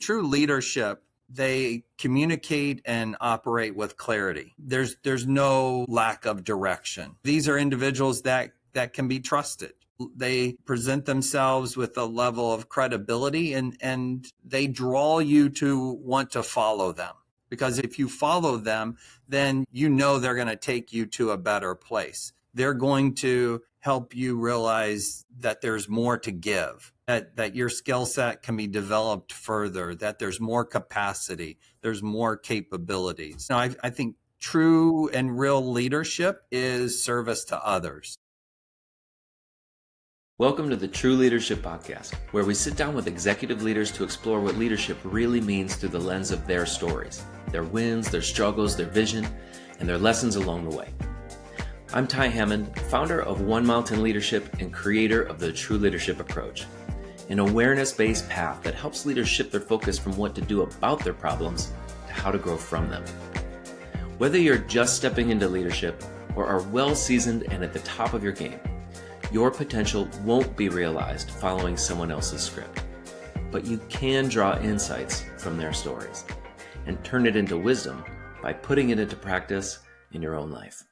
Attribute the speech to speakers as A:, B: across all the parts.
A: True leadership, they communicate and operate with clarity. There's no lack of direction. These are individuals that can be trusted. They present themselves with a level of credibility and they draw you to want to follow them. Because if you follow them, then you know they're going to take you to a better place. They're going to help you realize that there's more to give, that your skill set can be developed further, that there's more capacity, there's more capabilities. Now, I think true and real leadership is service to others.
B: Welcome to the True Leadership Podcast, where we sit down with executive leaders to explore what leadership really means through the lens of their stories, their wins, their struggles, their vision, and their lessons along the way. I'm Ty Hammond, founder of One Mountain Leadership and creator of the True Leadership Approach, an awareness-based path that helps leaders shift their focus from what to do about their problems to how to grow from them. Whether you're just stepping into leadership or are well-seasoned and at the top of your game, your potential won't be realized following someone else's script, but you can draw insights from their stories and turn it into wisdom by putting it into practice in your own life.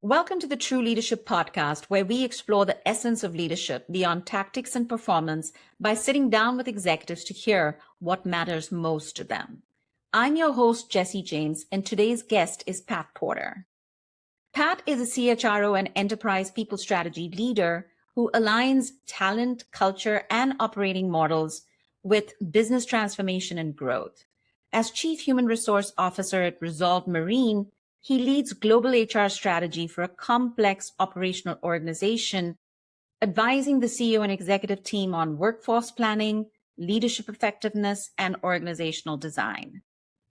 C: Welcome to the True Leadership Podcast, where we explore the essence of leadership beyond tactics and performance by sitting down with executives to hear what matters most to them. I'm your host, Jessy James, and today's guest is Pat Porter. Pat is a CHRO and enterprise people strategy leader who aligns talent, culture, and operating models with business transformation and growth. As Chief Human Resource Officer at Resolve Marine, he leads global HR strategy for a complex operational organization, advising the CEO and executive team on workforce planning, leadership effectiveness, and organizational design.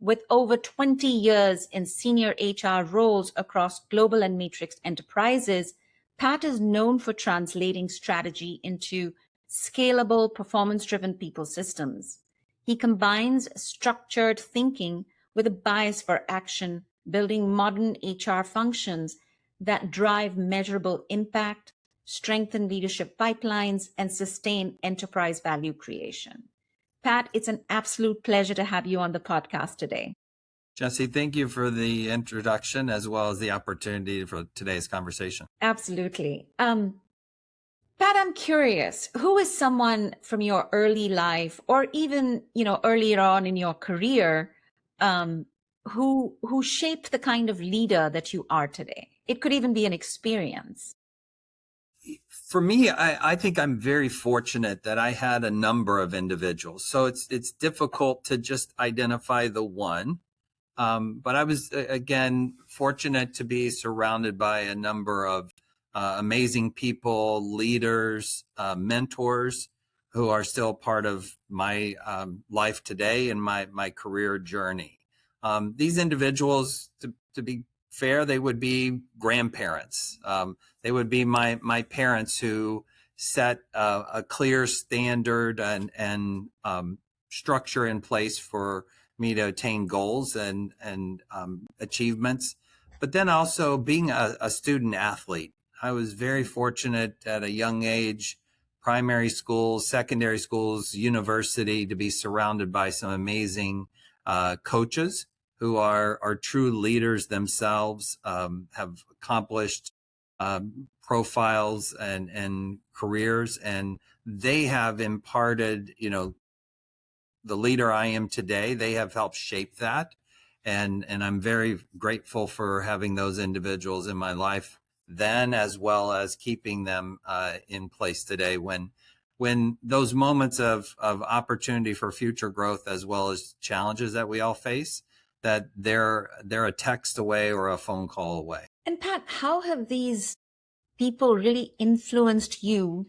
C: With over 20 years in senior HR roles across global and matrix enterprises, Pat is known for translating strategy into scalable, performance-driven people systems. He combines structured thinking with a bias for action, building modern HR functions that drive measurable impact, strengthen leadership pipelines, and sustain enterprise value creation. Pat, it's an absolute pleasure to have you on the podcast today.
A: Jessy, thank you for the introduction as well as the opportunity for today's conversation.
C: Absolutely. Pat, I'm curious, who is someone from your early life or even, earlier on in your career, who shaped the kind of leader that you are today? It could even be an experience.
A: For me, I think I'm very fortunate that I had a number of individuals. So it's difficult to just identify the one. But I was, again, fortunate to be surrounded by a number of amazing people, leaders, mentors who are still part of my life today and my career journey. These individuals, to be fair, they would be grandparents. They would be my parents who set a clear standard and structure in place for me to attain goals and achievements. But then also being a student athlete, I was very fortunate at a young age, primary schools, secondary schools, university, to be surrounded by some amazing coaches who are true leaders themselves, have accomplished profiles and careers, and they have imparted, the leader I am today. They have helped shape that. And I'm very grateful for having those individuals in my life then, as well as keeping them in place today when those moments of opportunity for future growth, as well as challenges that we all face, that they're a text away or a phone call away.
C: And Pat, how have these people really influenced you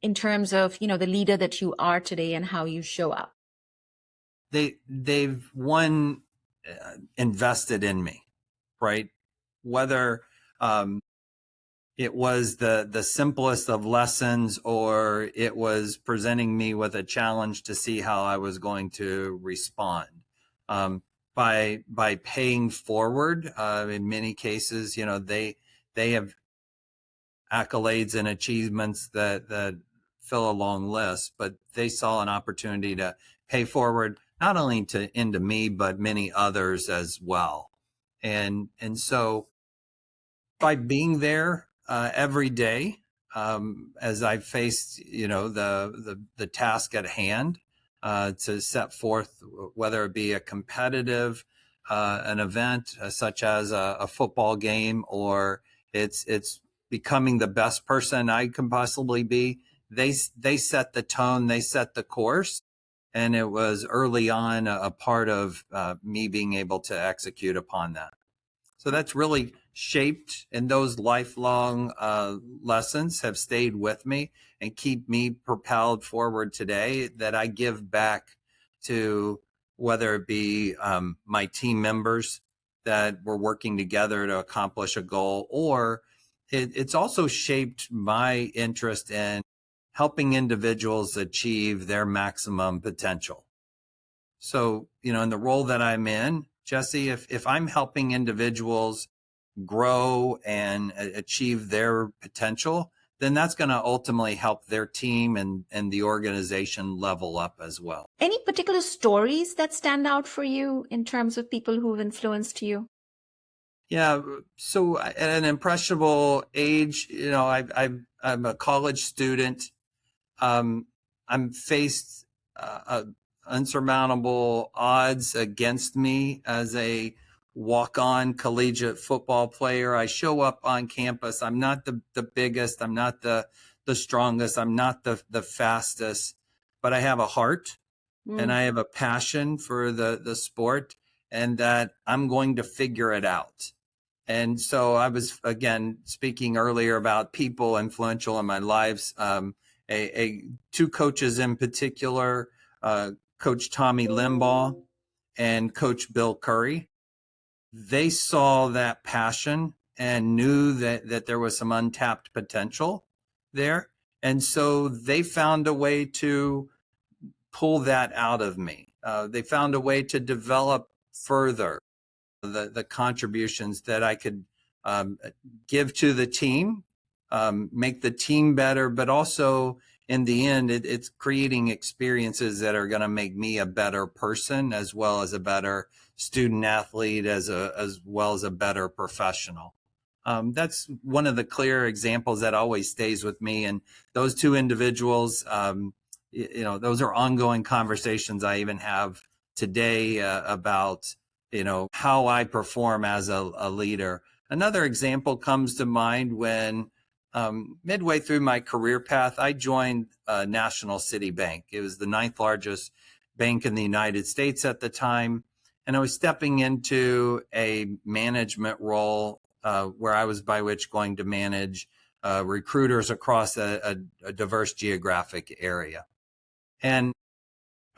C: in terms of, the leader that you are today and how you show up?
A: They've invested in me, right? Whether it was the simplest of lessons or it was presenting me with a challenge to see how I was going to respond. By paying forward, in many cases, they have accolades and achievements that fill a long list, but they saw an opportunity to pay forward, not only into me, but many others as well. And so by being there every day, as I faced, the task at hand, to set forth, whether it be a competitive, an event such as a football game, or it's becoming the best person I can possibly be. They set the tone, they set the course, and it was early on a part of me being able to execute upon that. So that's really shaped, and those lifelong lessons have stayed with me and keep me propelled forward today, that I give back to, whether it be my team members that we're working together to accomplish a goal, or it's also shaped my interest in helping individuals achieve their maximum potential. So, in the role that I'm in, Jessy, if I'm helping individuals grow and achieve their potential, then that's going to ultimately help their team and the organization level up as well.
C: Any particular stories that stand out for you in terms of people who've influenced you?
A: Yeah. So at an impressionable age, I'm a college student. I'm faced unsurmountable odds against me as a walk-on collegiate football player. I show up on campus. I'm not the biggest. I'm not the strongest. I'm not the fastest, but I have a heart and I have a passion for the sport, and that I'm going to figure it out. And so I was, again, speaking earlier about people influential in my lives. Two coaches in particular, Coach Tommy Limbaugh and Coach Bill Curry. They saw that passion and knew that there was some untapped potential there. And so they found a way to pull that out of me. They found a way to develop further the contributions that I could give to the team, make the team better, but also in the end, it's creating experiences that are going to make me a better person, as well as a better student athlete, as well as a better professional. That's one of the clear examples that always stays with me. And those two individuals, those are ongoing conversations I even have today about, how I perform as a leader. Another example comes to mind when midway through my career path, I joined National City Bank. It was the 9th largest bank in the United States at the time. And I was stepping into a management role where I was by which going to manage recruiters across a diverse geographic area. And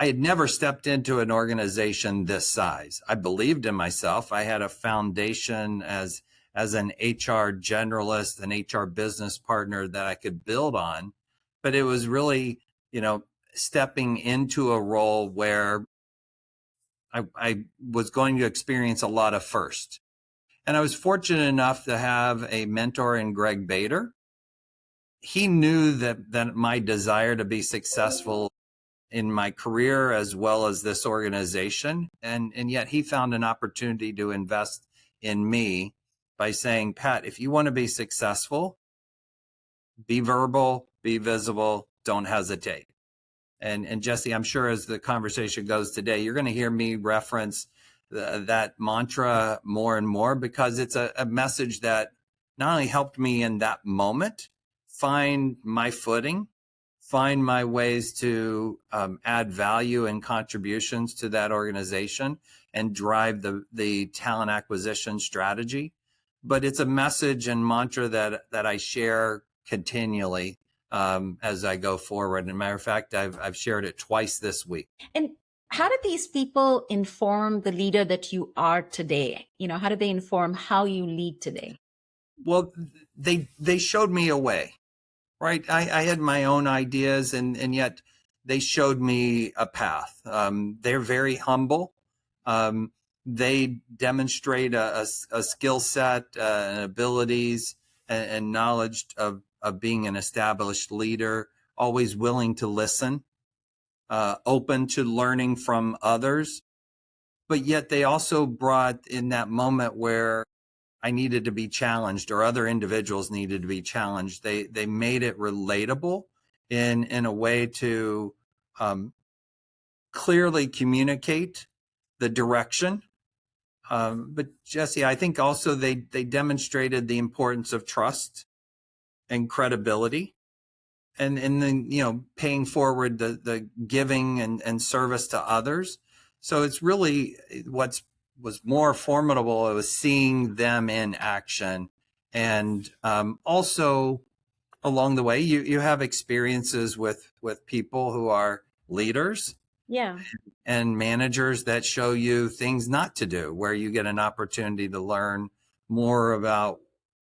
A: I had never stepped into an organization this size. I believed in myself. I had a foundation as an HR generalist, an HR business partner that I could build on. But it was really, stepping into a role where I was going to experience a lot of firsts. And I was fortunate enough to have a mentor in Greg Bader. He knew that my desire to be successful in my career as well as this organization. And yet he found an opportunity to invest in me by saying, Pat, if you want to be successful, be verbal, be visible, don't hesitate. And Jessy, I'm sure as the conversation goes today, you're going to hear me reference that mantra more and more, because it's a message that not only helped me in that moment find my footing, find my ways to add value and contributions to that organization and drive the talent acquisition strategy. But it's a message and mantra that I share continually as I go forward. And as a matter of fact, I've shared it twice this week.
C: And how did these people inform the leader that you are today? How did they inform how you lead today?
A: Well, they showed me a way. Right. I had my own ideas, and yet they showed me a path. They're very humble. They demonstrate a skill set and abilities and knowledge of being an established leader, always willing to listen. open to learning from others. But yet they also brought in that moment where I needed to be challenged or other individuals needed to be challenged. They made it relatable in a way to clearly communicate the direction. But Jessy, I think also they demonstrated the importance of trust and credibility, and then paying forward the giving and service to others. So it's really was more formidable. It was seeing them in action, and also along the way, you have experiences with people who are leaders,
C: Yeah.
A: and managers that show you things not to do, where you get an opportunity to learn more about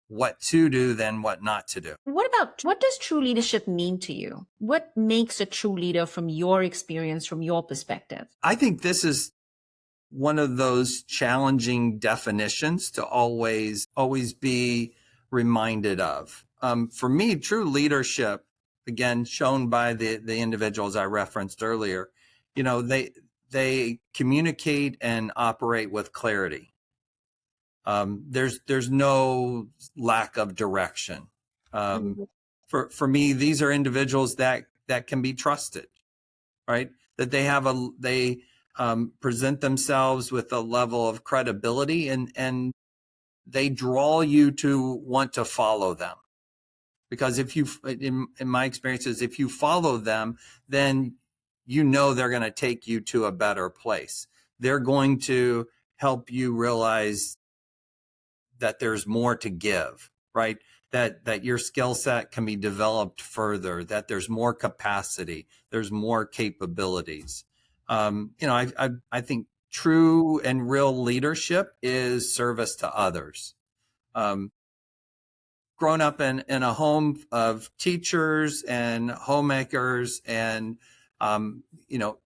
A: what to do than what not to do.
C: What does true leadership mean to you? What makes a true leader from your experience, from your perspective?
A: I think this is one of those challenging definitions to always be reminded of. For me, true leadership, again, shown by the individuals I referenced earlier, they communicate and operate with clarity. There's no lack of direction. For me, these are individuals that can be trusted, right? That they present themselves with a level of credibility, and they draw you to want to follow them. Because in my experiences, if you follow them, then they're going to take you to a better place. They're going to help you realize that there's more to give, right? That your skill set can be developed further, that there's more capacity, there's more capabilities. I think true and real leadership is service to others. Grown up in a home of teachers and homemakers and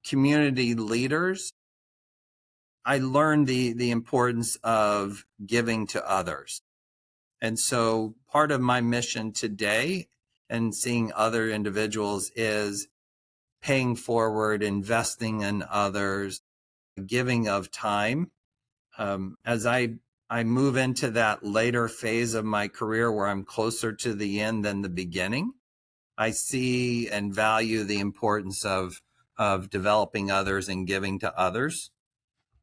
A: community leaders, I learned the importance of giving to others. And so part of my mission today and seeing other individuals is paying forward, investing in others, giving of time. As I move into that later phase of my career where I'm closer to the end than the beginning, I see and value the importance of developing others and giving to others.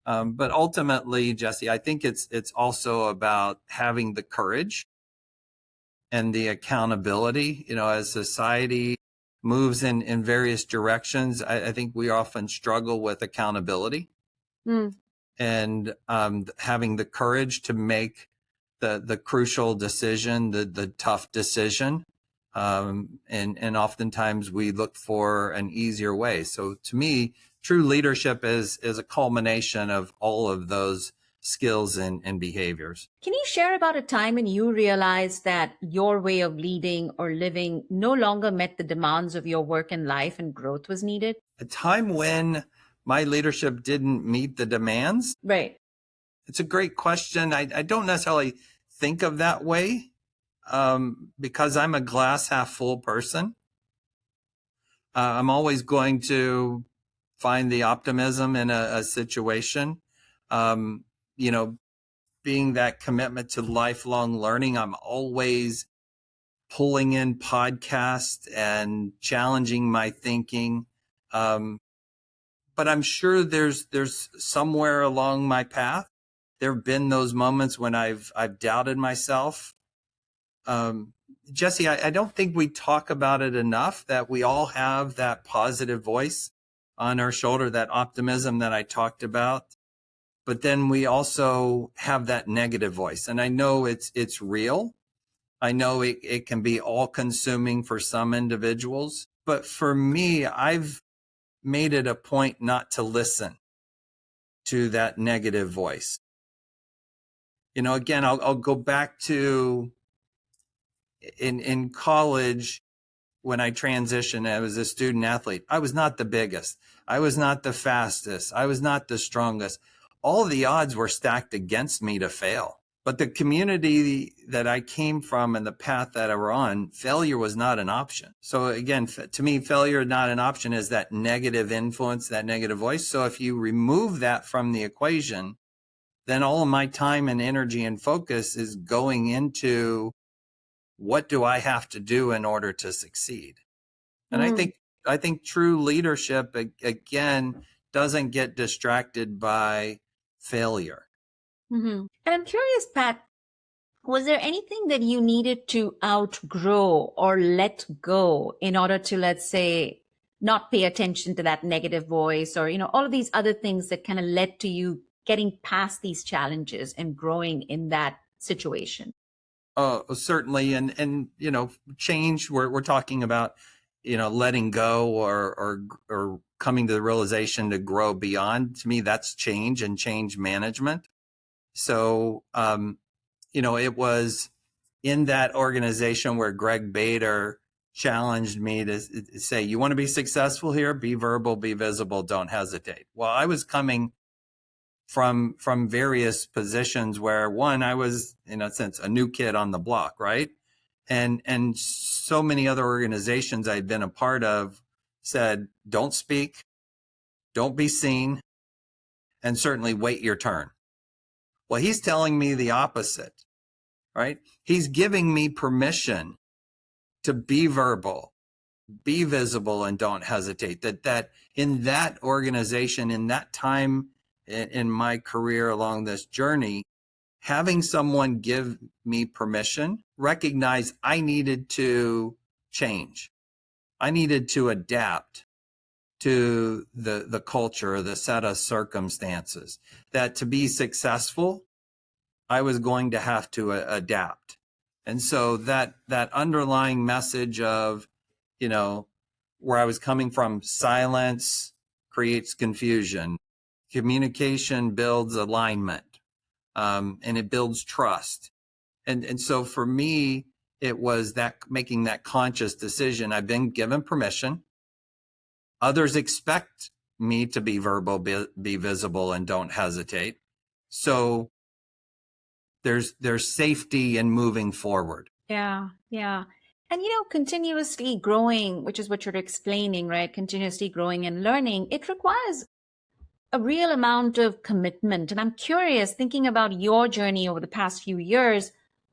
A: But ultimately, Jessy, I think it's also about having the courage and the accountability. As society moves in various directions, I think we often struggle with accountability. And having the courage to make the crucial decision, the tough decision. And oftentimes we look for an easier way. So to me, true leadership is a culmination of all of those skills and behaviors.
C: Can you share about a time when you realized that your way of leading or living no longer met the demands of your work and life and growth was needed?
A: A time when my leadership didn't meet the demands?
C: Right.
A: It's a great question. I don't necessarily think of that way because I'm a glass half full person. I'm always going to find the optimism in a situation. Being that commitment to lifelong learning, I'm always pulling in podcasts and challenging my thinking. But I'm sure there's somewhere along my path, there have been those moments when I've doubted myself. Jessy, I don't think we talk about it enough, that we all have that positive voice on our shoulder, that optimism that I talked about. But then we also have that negative voice. And I know it's real. I know it can be all consuming for some individuals. But for me, I've made it a point not to listen to that negative voice. Again, I'll go back to in college when I transitioned. I was a student athlete. I was not the biggest. I was not the fastest. I was not the strongest. All the odds were stacked against me to fail. But the community that I came from and the path that I were on, failure was not an option. So again, to me, failure not an option is that negative influence, that negative voice. So if you remove that from the equation, then all of my time and energy and focus is going into what do I have to do in order to succeed? And I think true leadership, again, doesn't get distracted by failure.
C: And I'm curious, Pat, was there anything that you needed to outgrow or let go in order to, let's say, not pay attention to that negative voice or, all of these other things that kind of led to you getting past these challenges and growing in that situation?
A: Oh, certainly. And, change, we're talking about, letting go or coming to the realization to grow beyond. To me, that's change and change management. So, it was in that organization where Greg Bader challenged me to say, you want to be successful here? Be verbal, be visible, don't hesitate. Well, I was coming from various positions where, one, I was, in a sense, a new kid on the block, right? And so many other organizations I'd been a part of said, don't speak, don't be seen, and certainly wait your turn. Well, he's telling me the opposite, right? He's giving me permission to be verbal, be visible, and don't hesitate. That in that organization, in that time in my career along this journey, having someone give me permission, recognize I needed to change. I needed to adapt to the culture, the set of circumstances, that to be successful, I was going to have to adapt. And so that underlying message of, where I was coming from, silence creates confusion. Communication builds alignment, and it builds trust. And so for me, it was that making that conscious decision. I've been given permission. Others expect me to be verbal, be visible, and don't hesitate. So there's safety in moving forward.
C: Yeah, yeah. And continuously growing, which is what you're explaining, right? Continuously growing and learning, it requires a real amount of commitment. And I'm curious, thinking about your journey over the past few years,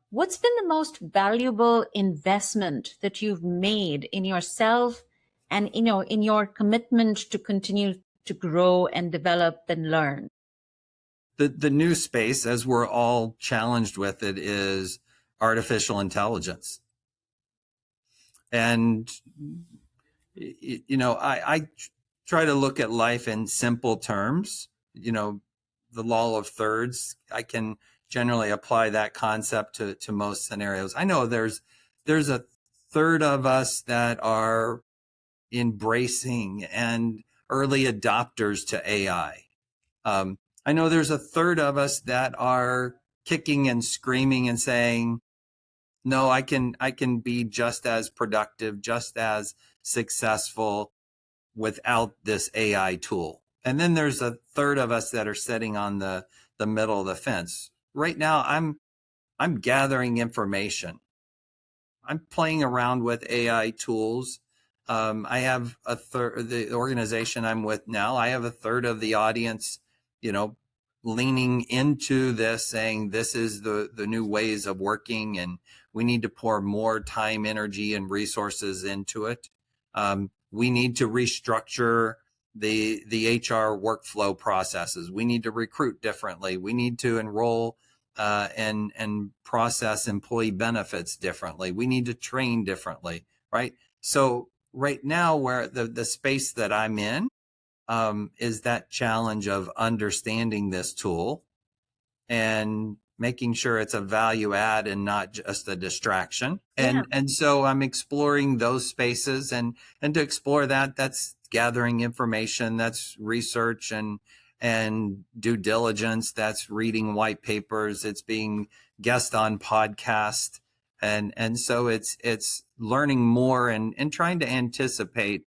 C: what's been the most valuable investment that you've made in yourself and, in your commitment to continue to grow and develop and learn?
A: The new space, as we're all challenged with it, is artificial intelligence. And, I try to look at life in simple terms. The law of thirds, I can generally apply that concept to most scenarios. I know there's a third of us that are embracing and early adopters to AI. I know there's a third of us that are kicking and screaming and saying, no, I can be just as productive, just as successful without this AI tool. And then there's a third of us that are sitting on the middle of the fence. Right now, I'm gathering information. I'm playing around with AI tools. I have a third, the organization I'm with now, I have a third of the audience, leaning into this, saying this is the new ways of working, and we need to pour more time, energy, and resources into it. We need to restructure the HR workflow processes. We need to recruit differently. We need to enroll and process employee benefits differently. We need to train differently, right? So right now, where the space that I'm in is that challenge of understanding this tool and making sure it's a value add and not just a distraction. And so I'm exploring those spaces, and to explore that's gathering information, that's research and due diligence, that's reading white papers, it's being guest on podcast. And so it's learning more and trying to anticipate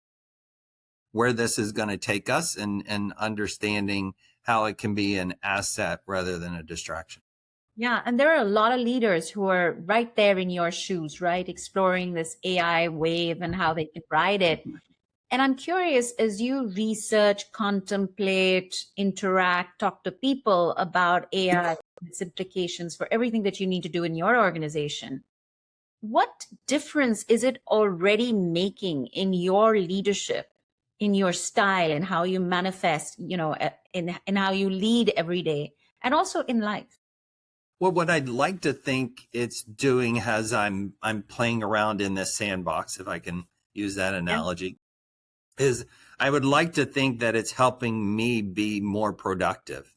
A: where this is going to take us, and understanding how it can be an asset rather than a distraction.
C: Yeah, and there are a lot of leaders who are right there in your shoes, right? Exploring this AI wave and how they can ride it. And I'm curious, as you research, contemplate, interact, talk to people about AI and its implications for everything that you need to do in your organization, what difference is it already making in your leadership, in your style, and how you manifest, in how you lead every day, and also in life?
A: Well, what I'd like to think it's doing as I'm playing around in this sandbox, if I can use that
C: Yeah.
A: analogy, is I would like to think that it's helping me be more productive,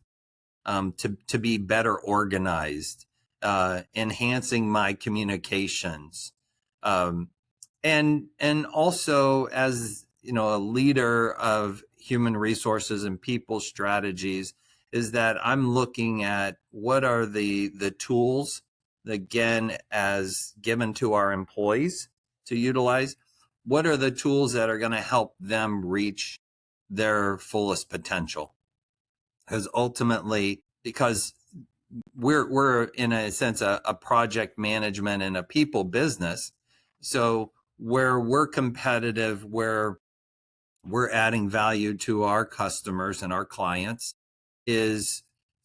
A: to be better organized, enhancing my communications, um, and also as a leader of human resources and people strategies, is that I'm looking at what are the tools, again, as given to our employees to utilize. What are the tools that are going to help them reach their fullest potential? Because ultimately, because we're in a sense a project management and a people business, so where we're competitive, where we're adding value to our customers and our clients, is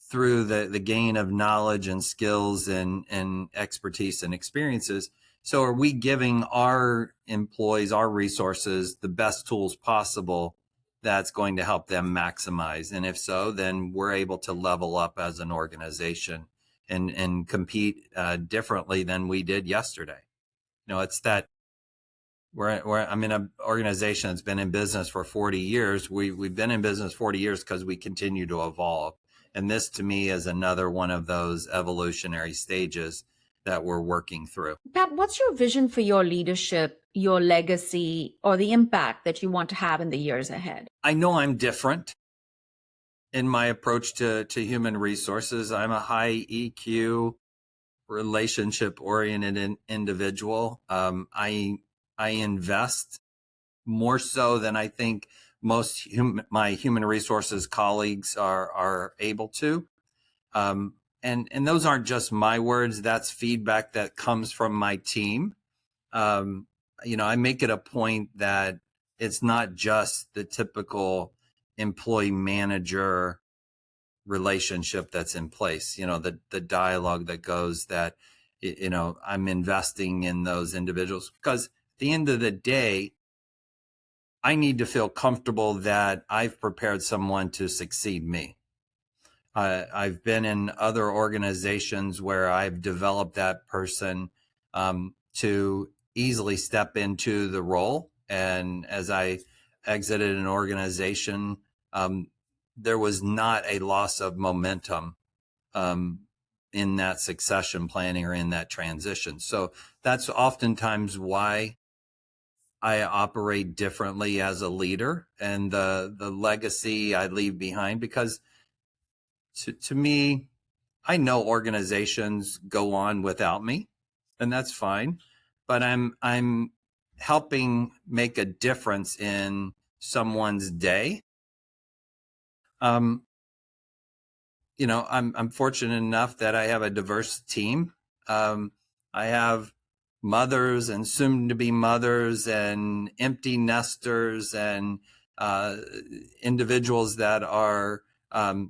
A: through the gain of knowledge and skills and expertise and experiences. So are we giving our employees, our resources, the best tools possible that's going to help them maximize? And if so, then we're able to level up as an organization and compete differently than we did yesterday. It's that I'm in an organization that's been in business for 40 years. We've been in business 40 years because we continue to evolve. And this to me is another one of those evolutionary stages that we're working through.
C: Pat, what's your vision for your leadership, your legacy, or the impact that you want to have in the years ahead?
A: I know I'm different in my approach to human resources. I'm a high EQ, relationship oriented individual. I invest more so than I think most my human resources colleagues are able to. And those aren't just my words. That's feedback that comes from my team. I make it a point that it's not just the typical employee manager relationship that's in place. The dialogue that goes, that I'm investing in those individuals, because at the end of the day, I need to feel comfortable that I've prepared someone to succeed me. I've been in other organizations where I've developed that person to easily step into the role. And as I exited an organization, there was not a loss of momentum in that succession planning or in that transition. So that's oftentimes why I operate differently as a leader, and the legacy I leave behind, because to me, I know organizations go on without me, and that's fine, but I'm helping make a difference in someone's day. I'm fortunate enough that I have a diverse team. I have mothers and soon to be mothers and empty nesters and individuals that are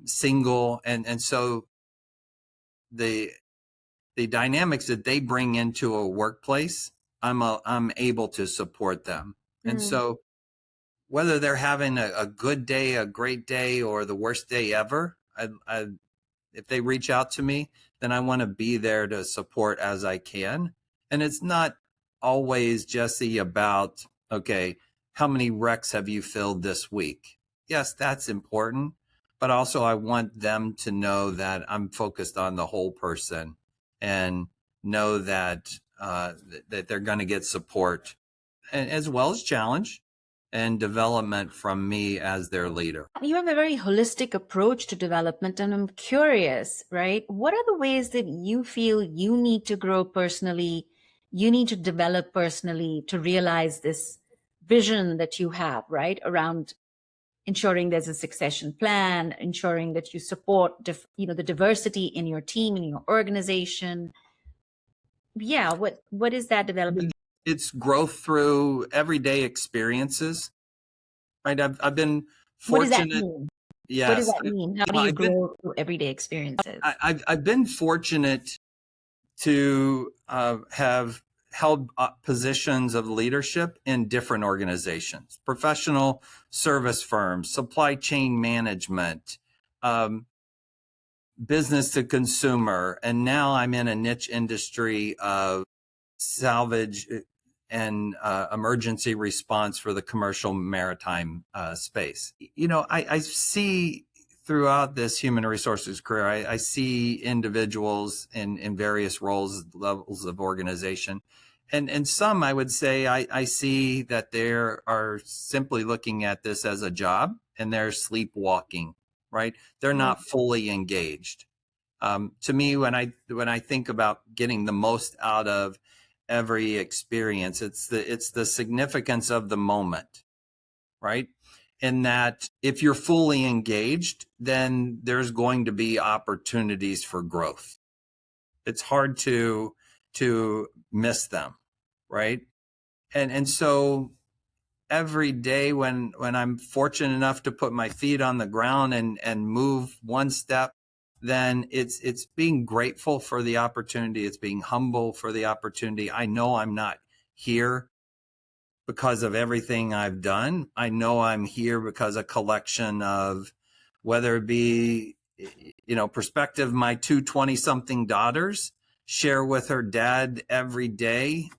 A: single. And so the dynamics that they bring into a workplace, I'm able to support them. And so whether they're having a good day, a great day, or the worst day ever, if they reach out to me, then I want to be there to support as I can. And it's not always, Jesse, about, okay, how many recs have you filled this week? Yes, that's important. But also I want them to know that I'm focused on the whole person, and know that that they're going to get support, as well as challenge and development from me as their leader.
C: You have a very holistic approach to development, and I'm curious, right? What are the ways that you feel you need to grow personally, you need to develop personally to realize this vision that you have, right, around ensuring there's a succession plan, ensuring that you support the diversity in your team, in your organization. Yeah, what is that development?
A: It's growth through everyday experiences, right? I've been
C: What does that
A: fortunate.
C: mean? What does
A: Yes.
C: that mean? How do
A: Well,
C: you grow through everyday experiences?
A: I've been fortunate to have held positions of leadership in different organizations, professional service firms, supply chain management, um, business to consumer. And now I'm in a niche industry of salvage and emergency response for the commercial maritime space. I see throughout this human resources career, I see individuals in various roles, levels of organization. And some, I would say, I see that they are simply looking at this as a job and they're sleepwalking, right? They're not fully engaged. To me, when I think about getting the most out of every experience, it's the significance of the moment, right? In that if you're fully engaged, then there's going to be opportunities for growth. It's hard to miss them, right? And so every day when I'm fortunate enough to put my feet on the ground and move one step, then it's being grateful for the opportunity. It's being humble for the opportunity. I know I'm not here because of everything I've done. I know I'm here because a collection of, whether it be, perspective, my two 20-something daughters share with her dad every day,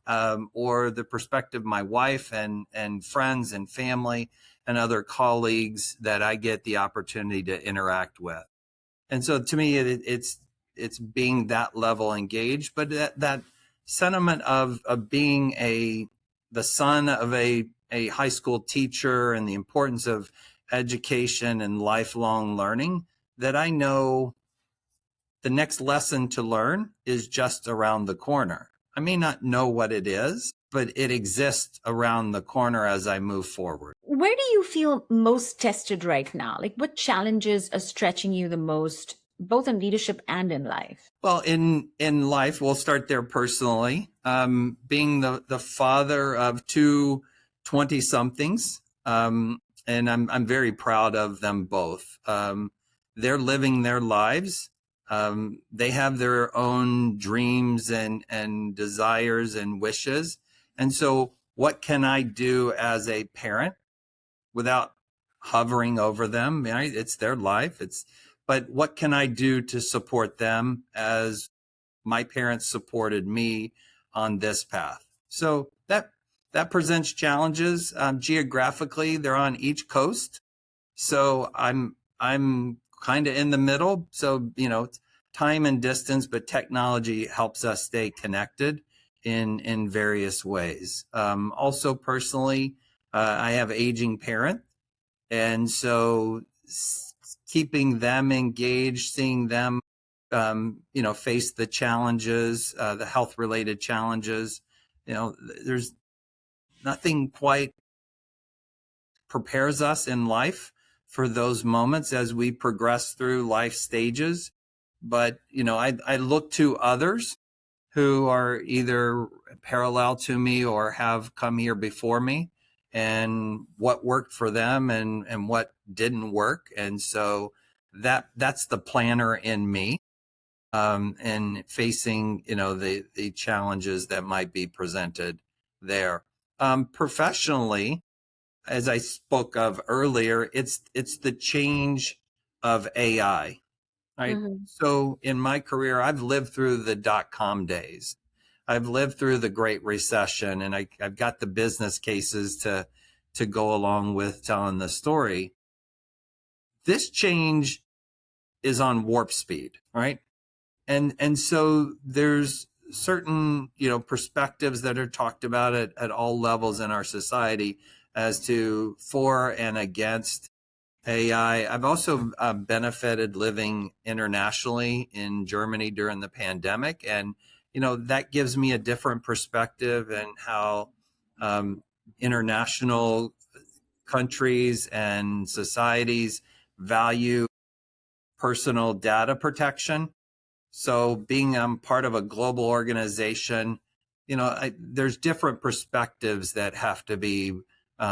A: or the perspective my wife and friends and family and other colleagues that I get the opportunity to interact with. And so to me, it's being that level engaged, but that sentiment of being the son of a high school teacher and the importance of education and lifelong learning, that I know the next lesson to learn is just around the corner. I may not know what it is, but it exists around the corner as I move forward.
C: Where do you feel most tested right now? Like, what challenges are stretching you the most, both in leadership and in life?
A: Well, in life, we'll start there personally. Being the father of two 20-somethings, and I'm very proud of them both. They're living their lives. They have their own dreams and desires and wishes. And so what can I do as a parent without hovering over them? Right? It's their life. But what can I do to support them as my parents supported me on this path? So that presents challenges. Geographically, they're on each coast. So I'm kind of in the middle. So, time and distance, but technology helps us stay connected in various ways. Also personally, I have aging parent. And so keeping them engaged, seeing them, face the challenges, the health related challenges, there's nothing quite prepares us in life for those moments as we progress through life stages. But, I look to others who are either parallel to me or have come here before me, and what worked for them and what didn't work. And so that's the planner in me, and facing, the challenges that might be presented there. Professionally, as I spoke of earlier, it's the change of AI, right?
C: Mm-hmm.
A: So in my career, I've lived through the dot-com days. I've lived through the Great Recession, and I've got the business cases to go along with telling the story. This change is on warp speed, right? And so there's certain, perspectives that are talked about at all levels in our society as to for and against AI. I've also benefited living internationally in Germany during the pandemic, and that gives me a different perspective and how international countries and societies value personal data protection. So being part of a global organization, there's different perspectives that have to be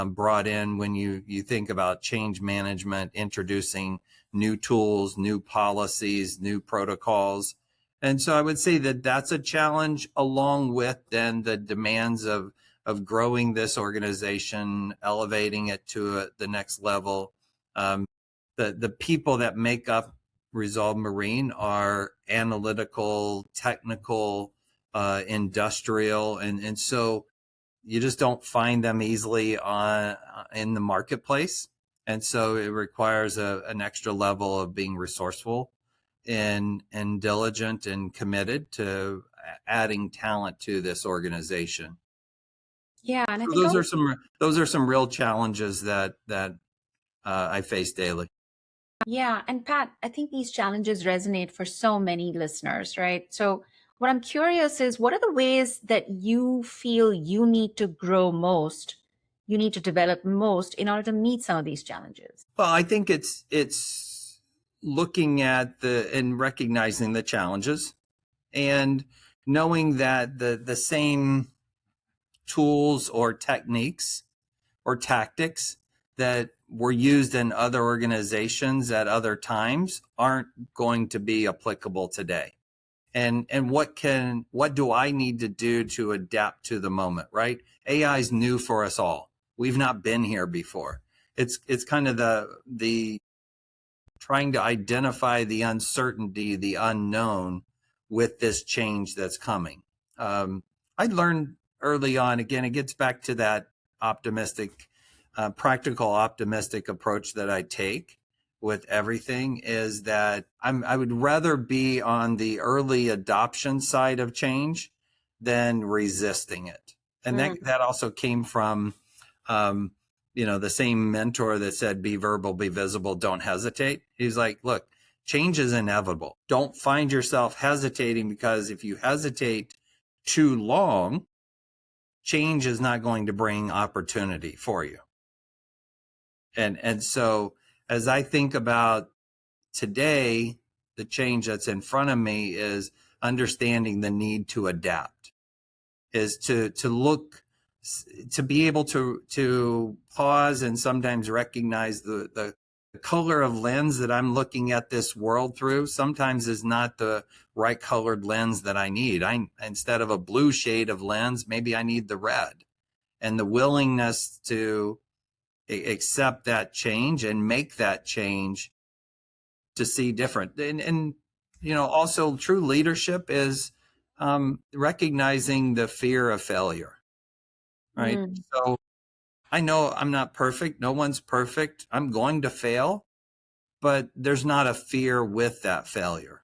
A: brought in when you think about change management, introducing new tools, new policies, new protocols. And so I would say that that's a challenge, along with then the demands of growing this organization, elevating it to the next level. The people that make up Resolve Marine are analytical, technical, industrial, and so you just don't find them easily in the marketplace. And so it requires an extra level of being resourceful and diligent and committed to adding talent to this organization.
C: Yeah, and I
A: So
C: think
A: those are some real challenges that I face daily.
C: yeah, and Pat, I think these challenges resonate for so many listeners, right? So what I'm curious is, what are the ways that you feel you need to grow most, you need to develop most in order to meet some of these challenges?
A: Well, I think it's looking at and recognizing the challenges and knowing that the same tools or techniques or tactics that were used in other organizations at other times aren't going to be applicable today. And what do I need to do to adapt to the moment, right? AI is new for us all. We've not been here before. It's kind of the trying to identify the uncertainty, the unknown with this change that's coming. I learned early on, again, it gets back to that optimistic, practical, optimistic approach that I take with everything, is that I would rather be on the early adoption side of change than resisting it. And that also came from, the same mentor that said, be verbal, be visible, don't hesitate. He's like, look, change is inevitable. Don't find yourself hesitating, because if you hesitate too long, change is not going to bring opportunity for you. And so as I think about today, the change that's in front of me is understanding the need to adapt, is to look, to be able to pause and sometimes recognize the color of lens that I'm looking at this world through sometimes is not the right colored lens that I need. Instead of a blue shade of lens, maybe I need the red, and the willingness to accept that change and make that change to see different. And also true leadership is recognizing the fear of failure, right? So I know I'm not perfect. No one's perfect. I'm going to fail, but there's not a fear with that failure.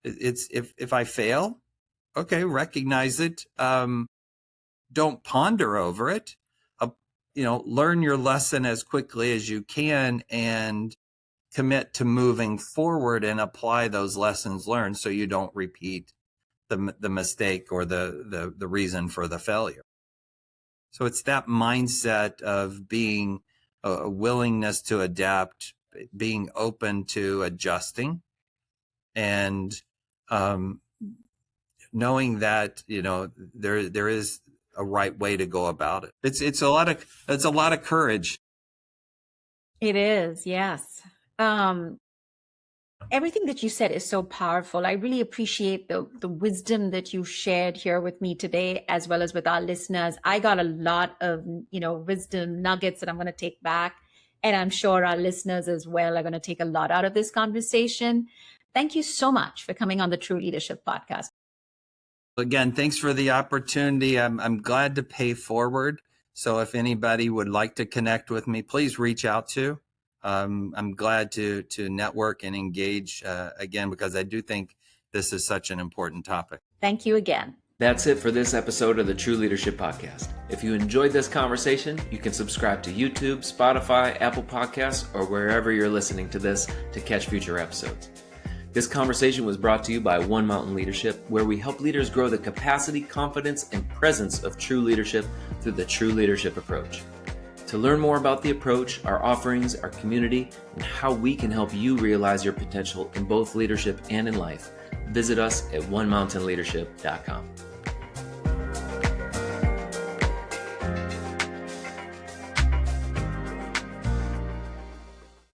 A: It's if I fail, okay, recognize it. Don't ponder over it. Learn your lesson as quickly as you can and commit to moving forward and apply those lessons learned so you don't repeat the mistake or the reason for the failure. So it's that mindset of being a willingness to adapt, being open to adjusting, and knowing that there is a right way to go about it. It's a lot of courage.
C: It is, yes. Everything that you said is so powerful. I really appreciate the wisdom that you shared here with me today, as well as with our listeners. I got a lot of, wisdom nuggets that I'm going to take back. And I'm sure our listeners as well are going to take a lot out of this conversation. Thank you so much for coming on the True Leadership Podcast.
A: Again, thanks for the opportunity. I'm glad to pay forward. So if anybody would like to connect with me, please reach out to. I'm glad to network and engage again, because I do think this is such an important topic.
C: Thank you again.
B: That's it for this episode of the True Leadership Podcast. If you enjoyed this conversation, you can subscribe to YouTube, Spotify, Apple Podcasts, or wherever you're listening to this to catch future episodes. This conversation was brought to you by One Mountain Leadership, where we help leaders grow the capacity, confidence, and presence of true leadership through the True Leadership approach. To learn more about the approach, our offerings, our community, and how we can help you realize your potential in both leadership and in life, visit us at onemountainleadership.com.